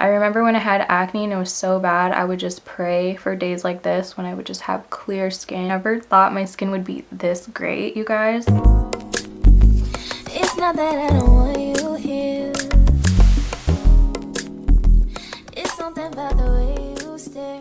I remember when I had acne and it was so bad, I would just pray for days like this when I would just have clear skin. I never thought my skin would be this great, you guys. It's not that I don't want you here. It's something about the way you stare.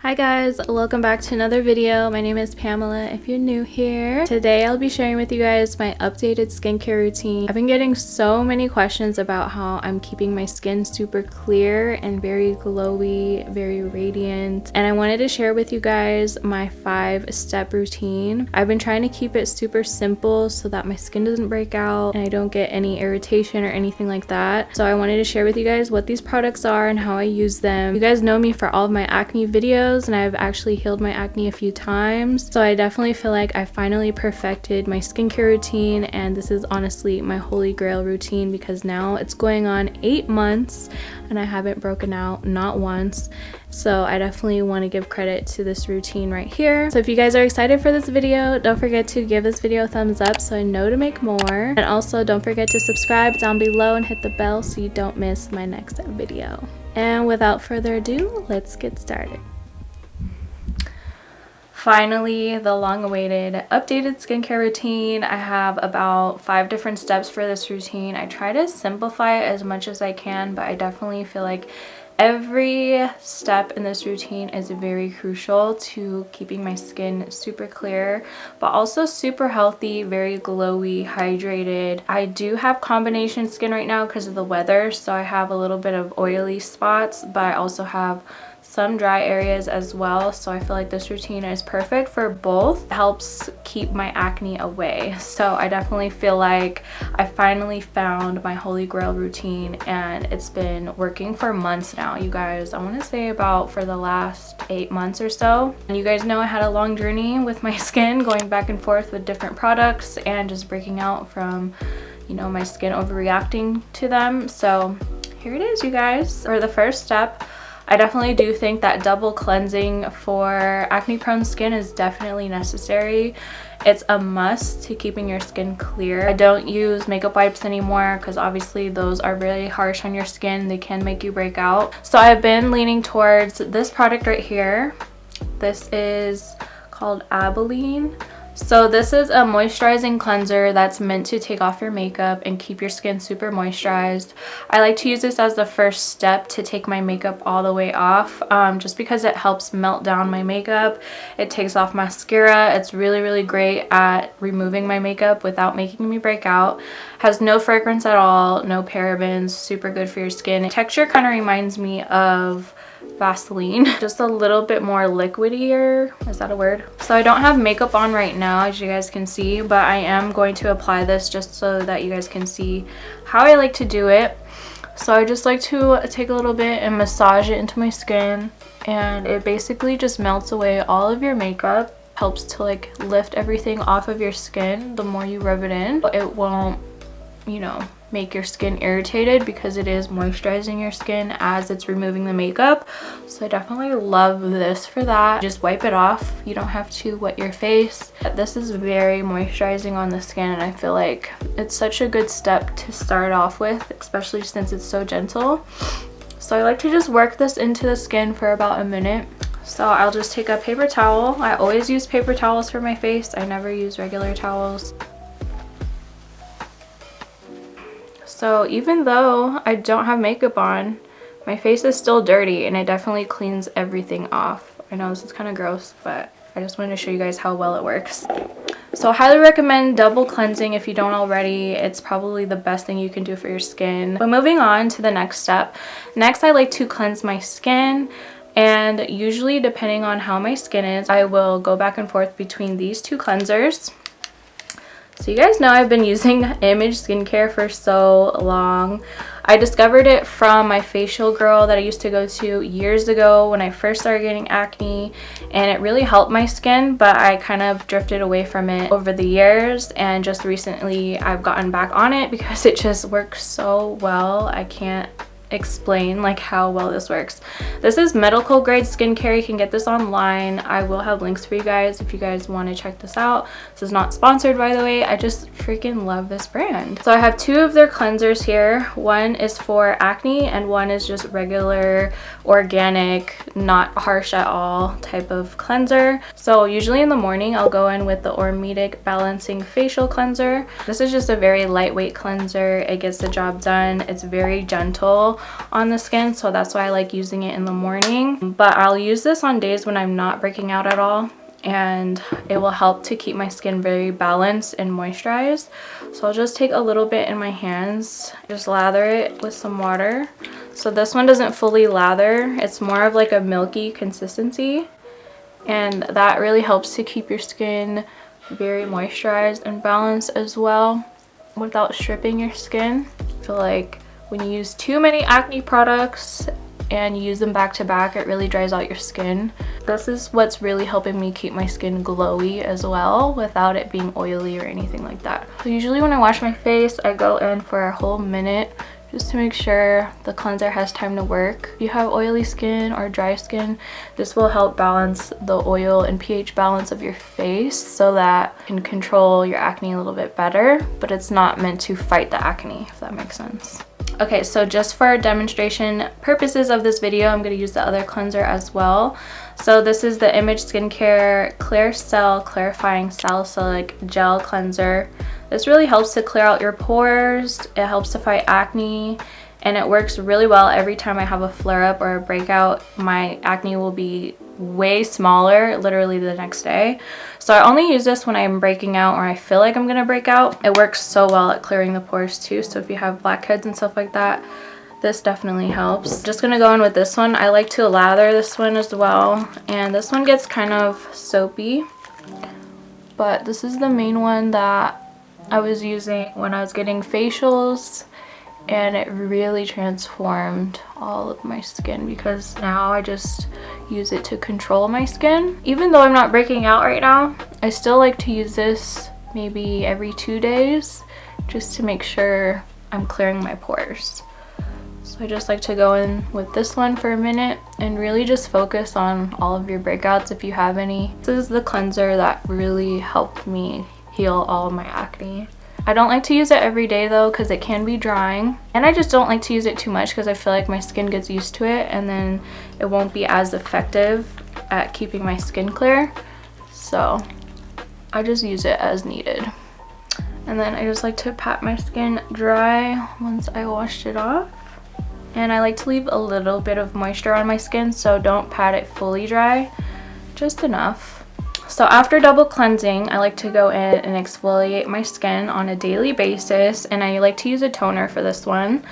Hi guys, welcome back to another video. My name is Pamela if you're new here. Today I'll be sharing with you guys my updated skincare routine. I've been getting so many questions about how I'm keeping my skin super clear and very glowy, very radiant, and I wanted to share with you guys my 5-step routine. I've been trying to keep it super simple so that my skin doesn't break out and I don't get any irritation or anything like that. So I wanted to share with you guys what these products are and how I use them. You guys know me for all of my acne videos, and I've actually healed my acne a few times, so I definitely feel like I finally perfected my skincare routine, and this is honestly my holy grail routine because now it's going on 8 months and I haven't broken out not once. So I definitely want to give credit to this routine right here. So if you guys are excited for this video, don't forget to give this video a thumbs up so I know to make more, and also don't forget to subscribe down below and hit the bell so you don't miss my next video. And without further ado, let's get started. Finally, the long-awaited updated skincare routine. I have about 5 different steps for this routine. I try to simplify it as much as I can, but I definitely feel like every step in this routine is very crucial to keeping my skin super clear, but also super healthy, very glowy, hydrated. I do have combination skin right now because of the weather, so I have a little bit of oily spots, but I also have some dry areas as well, so I feel like this routine is perfect for both. It helps keep my acne away. So I definitely feel like I finally found my holy grail routine, and it's been working for months now, you guys. I want to say about for the last 8 months or so. And you guys know I had a long journey with my skin, going back and forth with different products and just breaking out from, you know, my skin overreacting to them. So here it is, you guys. For the first step, I definitely do think that double cleansing for acne prone skin is definitely necessary. It's a must to keeping your skin clear. I don't use makeup wipes anymore because obviously those are really harsh on your skin. They can make you break out. So I've been leaning towards this product right here. This is called Abilene. So this is a moisturizing cleanser that's meant to take off your makeup and keep your skin super moisturized. I like to use this as the first step to take my makeup all the way off, just because it helps melt down my makeup. It takes off mascara. It's really great at removing my makeup without making me break out. Has no fragrance at all, no parabens, super good for your skin. The texture kind of reminds me of Vaseline, just a little bit more liquidier. Is that a word? So I don't have makeup on right now, as you guys can see, but I am going to apply this just so that you guys can see how I like to do it. So I just like to take a little bit and massage it into my skin, and it basically just melts away all of your makeup. Helps to like lift everything off of your skin the more you rub it in. It won't, you know, make your skin irritated because it is moisturizing your skin as it's removing the makeup. So I definitely love this for that. Just wipe it off. You don't have to wet your face. This is very moisturizing on the skin, and I feel like it's such a good step to start off with, especially since it's so gentle. So I like to just work this into the skin for about a minute. So I'll just take a paper towel. I always use paper towels for my face. I never use regular towels. So even though I don't have makeup on, my face is still dirty, and it definitely cleans everything off. I know this is kind of gross, but I just wanted to show you guys how well it works. So I highly recommend double cleansing if you don't already. It's probably the best thing you can do for your skin. But moving on to the next step. Next, I like to cleanse my skin. And usually, depending on how my skin is, I will go back and forth between these 2 cleansers. So you guys know I've been using Image skincare for so long. I discovered it from my facial girl that I used to go to years ago when I first started getting acne, and it really helped my skin, but I kind of drifted away from it over the years, and just recently I've gotten back on it because it just works so well. I can't explain like how well this works. This is medical grade skincare. You can get this online. I will have links for you guys if you guys want to check this out. This is not sponsored, by the way. I just freaking love this brand. So I have two of their cleansers here. One is for acne and one is just regular organic, not harsh at all type of cleanser. So usually in the morning I'll go in with the Ormedic Balancing Facial Cleanser. This is just a very lightweight cleanser. It gets the job done. It's very gentle on the skin, so that's why I like using it in the morning. But I'll use this on days when I'm not breaking out at all, and it will help to keep my skin very balanced and moisturized. So I'll just take a little bit in my hands, just lather it with some water. So this one doesn't fully lather, it's more of like a milky consistency, and that really helps to keep your skin very moisturized and balanced as well without stripping your skin. I feel like when you use too many acne products and you use them back to back, it really dries out your skin. This is what's really helping me keep my skin glowy as well without it being oily or anything like that. So usually when I wash my face, I go in for a whole minute just to make sure the cleanser has time to work. If you have oily skin or dry skin, this will help balance the oil and pH balance of your face so that you can control your acne a little bit better, but it's not meant to fight the acne, if that makes sense. Okay, so just for demonstration purposes of this video, I'm going to use the other cleanser as well. So this is the Image Skincare Clear Cell Clarifying Salicylic Gel Cleanser. This really helps to clear out your pores. It helps to fight acne, and it works really well every time I have a flare-up or a breakout. My acne will be way smaller literally the next day. So I only use this when I'm breaking out or I feel like I'm gonna break out. It works so well at clearing the pores too, so if you have blackheads and stuff like that, this definitely helps. Just gonna go in with this one. I like to lather this one as well, and this one gets kind of soapy, but this is the main one that I was using when I was getting facials, and it really transformed all of my skin because now I just use it to control my skin. Even though I'm not breaking out right now, I still like to use this maybe every 2 days just to make sure I'm clearing my pores. So I just like to go in with this one for a minute and really just focus on all of your breakouts if you have any. This is the cleanser that really helped me heal all of my acne. I don't like to use it every day though because it can be drying, and I just don't like to use it too much because I feel like my skin gets used to it and then it won't be as effective at keeping my skin clear. So I just use it as needed. And then I just like to pat my skin dry once I washed it off. And I like to leave a little bit of moisture on my skin, so don't pat it fully dry, just enough. So after double cleansing, I like to go in and exfoliate my skin on a daily basis, and I like to use a toner for this one.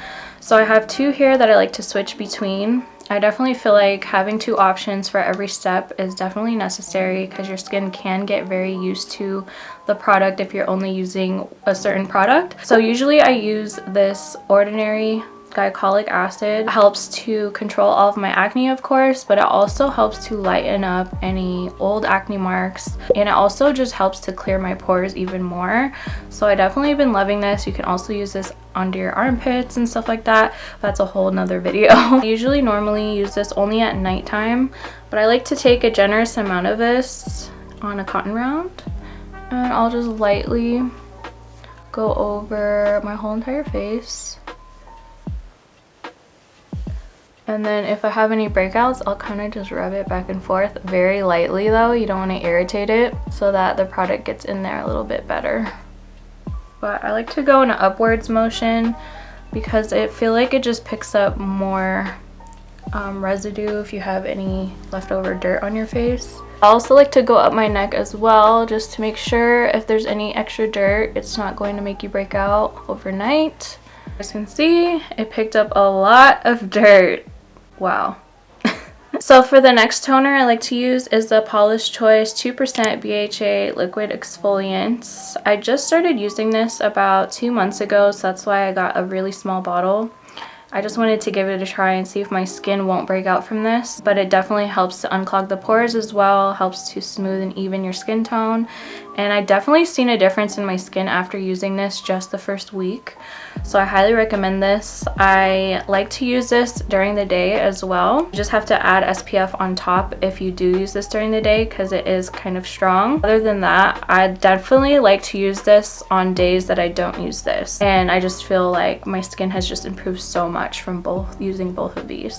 So I have two here that I like to switch between. I definitely feel like having two options for every step is definitely necessary because your skin can get very used to the product if you're only using a certain product. So usually I use this ordinary glycolic acid. It helps to control all of my acne, of course, but it also helps to lighten up any old acne marks, and it also just helps to clear my pores even more. So I definitely been loving this. You can also use this under your armpits and stuff like that. That's a whole nother video. I usually normally use this only at nighttime, but I like to take a generous amount of this on a cotton round, and I'll just lightly go over my whole entire face. And then if I have any breakouts, I'll kind of just rub it back and forth very lightly though. You don't want to irritate it so that the product gets in there a little bit better. But I like to go in an upwards motion because I feel like it just picks up more residue if you have any leftover dirt on your face. I also like to go up my neck as well just to make sure if there's any extra dirt, it's not going to make you break out overnight. As you can see, it picked up a lot of dirt. Wow. So for the next toner I like to use is the Paula's Choice 2% BHA liquid exfoliant. I just started using this about 2 months ago, so that's why I got a really small bottle. I just wanted to give it a try and see if my skin won't break out from this, but it definitely helps to unclog the pores as well, helps to smooth and even your skin tone, and I definitely seen a difference in my skin after using this just the first week. So I highly recommend this. I like to use this during the day as well. You just have to add SPF on top if you do use this during the day because it is kind of strong. Other than that, I definitely like to use this on days that I don't use this, and I just feel like my skin has just improved so much from using both of these.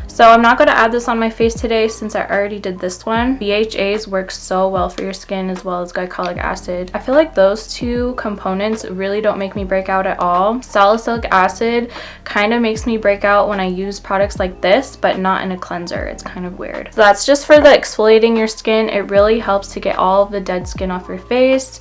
So I'm not going to add this on my face today since I already did this one. BHAs work so well for your skin, as well as glycolic acid. I feel like those two components really don't make me break out at all. Salicylic acid kind of makes me break out when I use products like this, but not in a cleanser. It's kind of weird. So that's just for the exfoliating your skin. It really helps to get all of the dead skin off your face,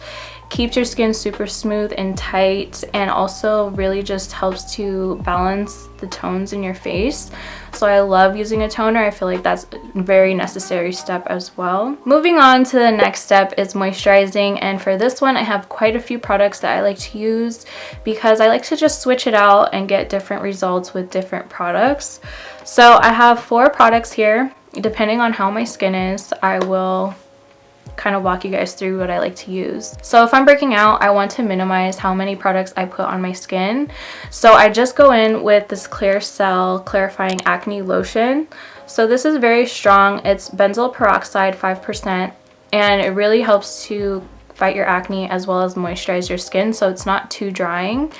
keeps your skin super smooth and tight, and also really just helps to balance the tones in your face. So I love using a toner. I feel like that's a very necessary step as well. Moving on to the next step is moisturizing, and for this one I have quite a few products that I like to use because I like to just switch it out and get different results with different products. So I have 4 products here. Depending on how my skin is, I will kind of walk you guys through what I like to use. So if I'm breaking out, I want to minimize how many products I put on my skin. So I just go in with this Clear Cell Clarifying Acne Lotion. So this is very strong. It's benzoyl peroxide 5%, and it really helps to fight your acne as well as moisturize your skin so it's not too drying.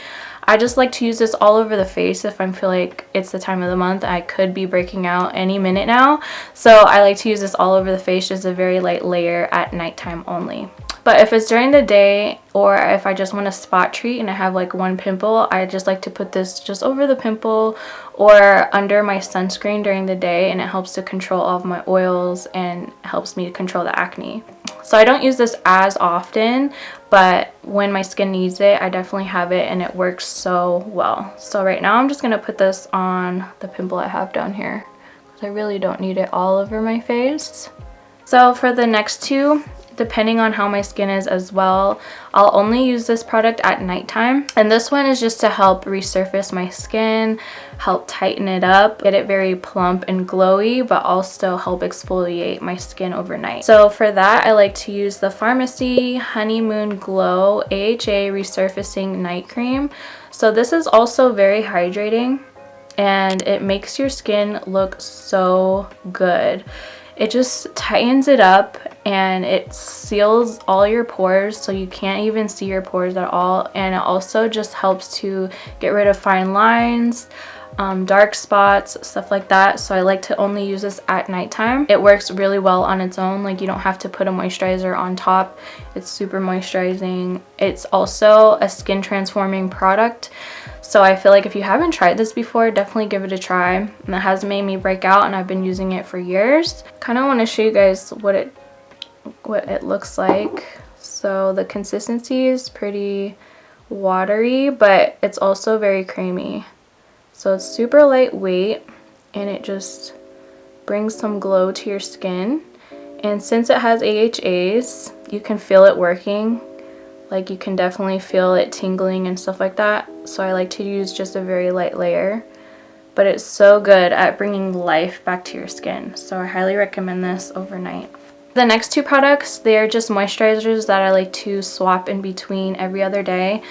I just like to use this all over the face if I feel like it's the time of the month. I could be breaking out any minute now. So I like to use this all over the face, just a very light layer at nighttime only. But if it's during the day, or if I just want a spot treat and I have like one pimple, I just like to put this just over the pimple or under my sunscreen during the day, and it helps to control all of my oils and helps me to control the acne. So I don't use this as often, but when my skin needs it, I definitely have it, and it works so well. So right now I'm just going to put this on the pimple I have down here because I really don't need it all over my face. So for the next 2, depending on how my skin is as well, I'll only use this product at nighttime, and this one is just to help resurface my skin, help tighten it up, get it very plump and glowy, but also help exfoliate my skin overnight. So for that, I like to use the Pharmacy Honeymoon Glow AHA Resurfacing Night Cream. So this is also very hydrating, and it makes your skin look so good. It just tightens it up and it seals all your pores so you can't even see your pores at all, and it also just helps to get rid of fine lines, dark spots, stuff like that. So I like to only use this at nighttime. It works really well on its own. Like, you don't have to put a moisturizer on top. It's super moisturizing. It's also a skin transforming product. So I feel like if you haven't tried this before, definitely give it a try. And it has made me break out, and I've been using it for years. Kind of want to show you guys what it looks like. So the consistency is pretty watery, but it's also very creamy. So it's super lightweight, and it just brings some glow to your skin. And since it has AHAs, you can feel it working. Like, you can definitely feel it tingling and stuff like that. So I like to use just a very light layer, but it's so good at bringing life back to your skin. So I highly recommend this overnight. The next 2 products, they're just moisturizers that I like to swap in between every other day.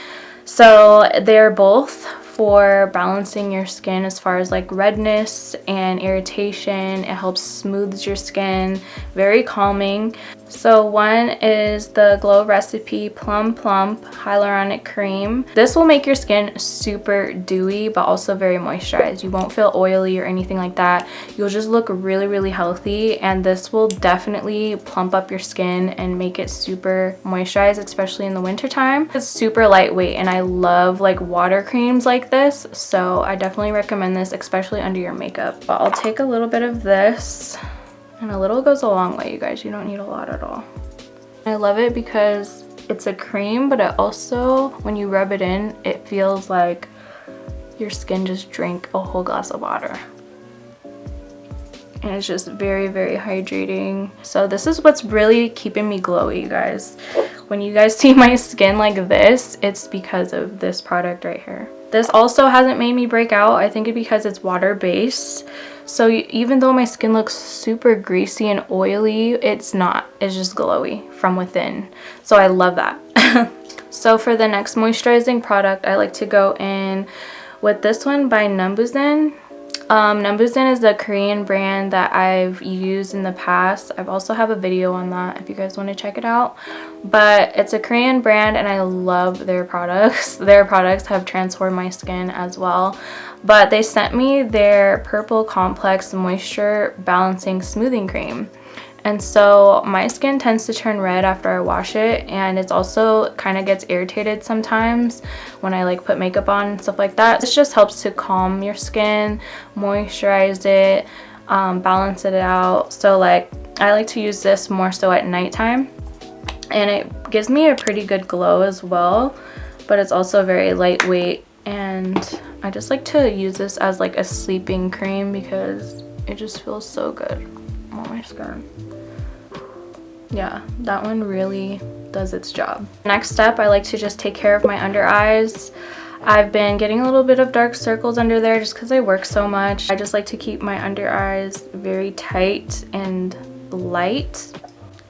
So they're both for balancing your skin as far as like redness and irritation. It helps smooths your skin, very calming. So one is the Glow Recipe Plum Plump Hyaluronic Cream. This will make your skin super dewy, but also very moisturized. You won't feel oily or anything like that. You'll just look really, really healthy, and this will definitely plump up your skin and make it super moisturized, especially in the winter time. It's super lightweight, and I love like water creams like this, so I definitely recommend this, especially under your makeup. But I'll take a little bit of this. And a little goes a long way, you guys. You don't need a lot at all. I love it because it's a cream, but it also, when you rub it in, it feels like your skin just drank a whole glass of water. And it's just very, very hydrating. So this is what's really keeping me glowy, you guys. When you guys see my skin like this, it's because of this product right here. This also hasn't made me break out. I think it's because it's water based. So even though my skin looks super greasy and oily, it's not. It's just glowy from within. So I love that. So for the next moisturizing product, I like to go in with this one by Numbuzen. Numbuzen is the Korean brand that I've used in the past. I've also have a video on that if you guys want to check it out. But it's a Korean brand and I love their products. Their products have transformed my skin as well. But they sent me their Purple Complex Moisture Balancing Smoothing Cream. And so my skin tends to turn red after I wash it, and it's also kind of gets irritated sometimes when I like put makeup on and stuff like that. This just helps to calm your skin, moisturize it, balance it out. So like I like to use this more so at nighttime, and it gives me a pretty good glow as well, but it's also very lightweight, and I just like to use this as like a sleeping cream because it just feels so good on my skin. Yeah, that one really does its job. Next step, I like to just take care of my under eyes. I've been getting a little bit of dark circles under there just because I work so much. I just like to keep my under eyes very tight and light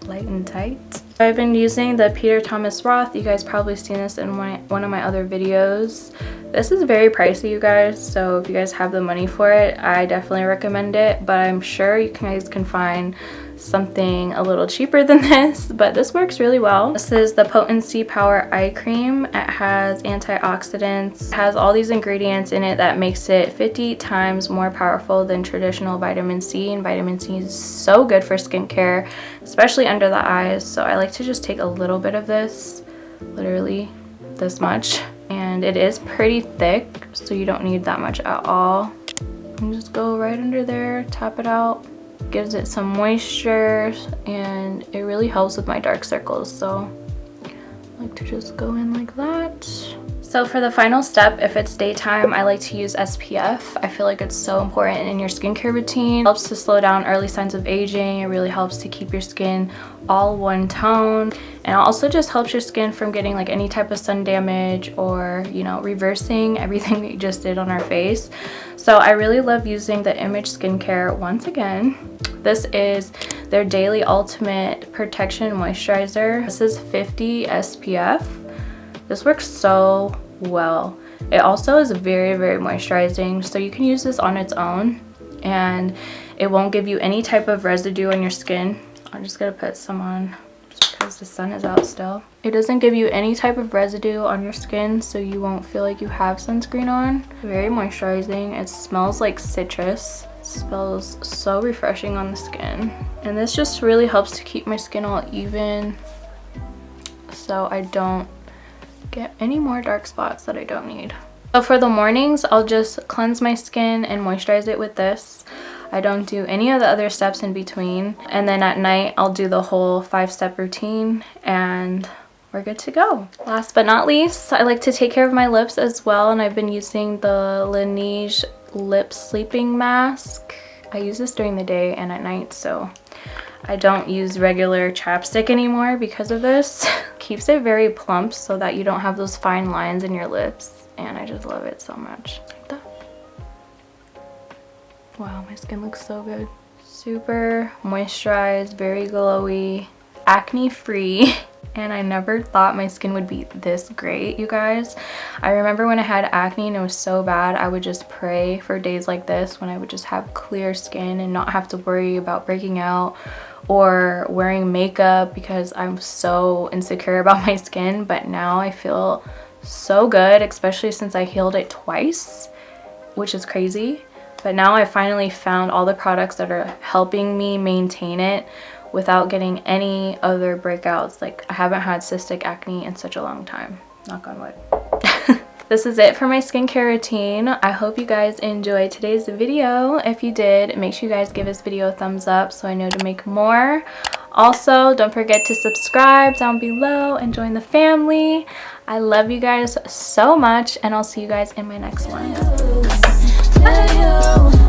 and tight. I've been using the Peter Thomas Roth. You guys probably seen this in one of my other videos. This is very pricey, you guys, so if you guys have the money for it, I definitely recommend it, but I'm sure you guys can find something a little cheaper than this, but this works really well. This is the Potency Power Eye Cream. It has antioxidants. It has all these ingredients in it that makes it 50 times more powerful than traditional vitamin C, and vitamin C is so good for skincare, especially under the eyes. So I like to just take a little bit of this, literally this much, and it is pretty thick, so you don't need that much at all. And just go right under there, tap it out. Gives it some moisture, and it really helps with my dark circles, so I like to just go in like that. So for the final step, if it's daytime, I like to use SPF. I feel like it's so important in your skincare routine. It helps to slow down early signs of aging. It really helps to keep your skin all one tone, and it also just helps your skin from getting like any type of sun damage or, you know, reversing everything we just did on our face. So I really love using the Image Skincare once again. This is their Daily Ultimate Protection Moisturizer. This is 50 SPF. This works so well. It also is very, very moisturizing, so you can use this on its own and it won't give you any type of residue on your skin. I'm just gonna put some on just because the sun is out still. It doesn't give you any type of residue on your skin, so you won't feel like you have sunscreen on. Very moisturizing. It smells like citrus. It smells so refreshing on the skin, and this just really helps to keep my skin all even so I don't get any more dark spots that I don't need. So for the mornings, I'll just cleanse my skin and moisturize it with this. I don't do any of the other steps in between, and then at night I'll do the whole 5-step routine and we're good to go. Last but not least, I like to take care of my lips as well, and I've been using the Laneige lip sleeping mask. I use this during the day and at night, so I don't use regular chapstick anymore because of this. Keeps it very plump so that you don't have those fine lines in your lips, and I just love it so much. Like that. Wow, my skin looks so good. Super moisturized, very glowy, acne free. And I never thought my skin would be this great, you guys. I remember when I had acne and it was so bad, I would just pray for days like this when I would just have clear skin and not have to worry about breaking out or wearing makeup because I'm so insecure about my skin. But now I feel so good, especially since I healed it twice, which is crazy. But now I finally found all the products that are helping me maintain it without getting any other breakouts. Like, I haven't had cystic acne in such a long time, knock on wood. This is it for my skincare routine. I hope you guys enjoyed today's video. If you did, make sure you guys give this video a thumbs up so I know to make more. Also, don't forget to subscribe down below and join the family. I love you guys so much, and I'll see you guys in my next one. Bye.